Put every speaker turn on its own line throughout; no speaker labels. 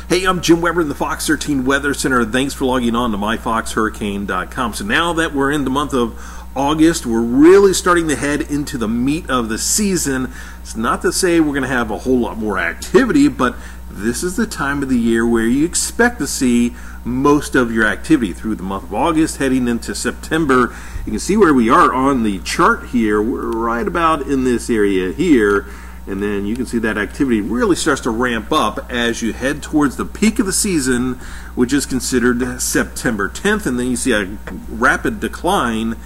Hey, I'm Jim Weber in the Fox 13 Weather Center. Thanks for logging on to myfoxhurricane.com. So now that we're in the month of August, we're really starting to head into the meat of the season. It's not to say we're going to have a whole lot more activity, but this is the time of the year where you expect to see most of your activity through the month of August, heading into September. You can see where we are on the chart here. We're right about in this area here. And then you can see that activity really starts to ramp up as you head towards the peak of the season, which is considered September 10th. And then you see a rapid decline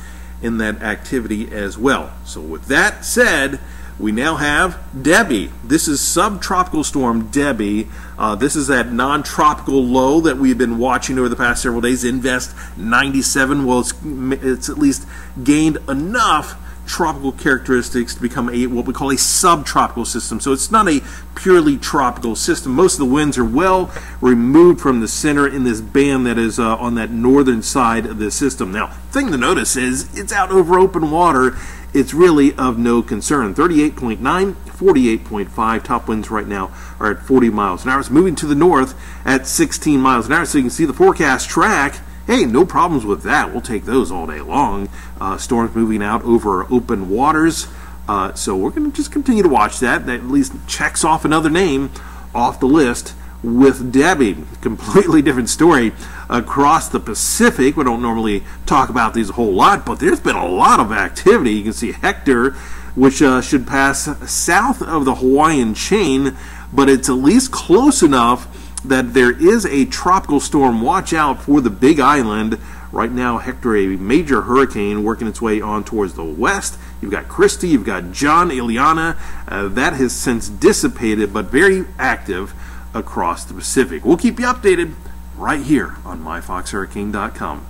in that activity as well. So with that said, we now have Debbie. This is subtropical storm Debbie. This is that non-tropical low that we've been watching over the past several days. Invest 97. Well, it's at least gained enough tropical characteristics to become what we call a subtropical system. So it's not a purely tropical system. Most of the winds are well removed from the center in this band that is on that northern side of the system. Now, thing to notice is it's out over open water. It's really of no concern. 38.9, 48.5. Top winds right now are at 40 miles an hour. It's moving to the north at 16 miles an hour. So you can see the forecast track. Hey, no problems with that. We'll take those all day long. Storms moving out over open waters. So we're going to just continue to watch that. That at least checks off another name off the list with Debbie. Completely different story across the Pacific. We don't normally talk about these a whole lot, but there's been a lot of activity. You can see Hector, which should pass south of the Hawaiian chain, but it's at least close enough that there is a tropical storm watch out for the Big Island. Right now, Hector, a major hurricane, working its way on towards the west. You've got Christy, you've got John, Ileana. That has since dissipated, but very active across the Pacific. We'll keep you updated right here on myfoxhurricane.com.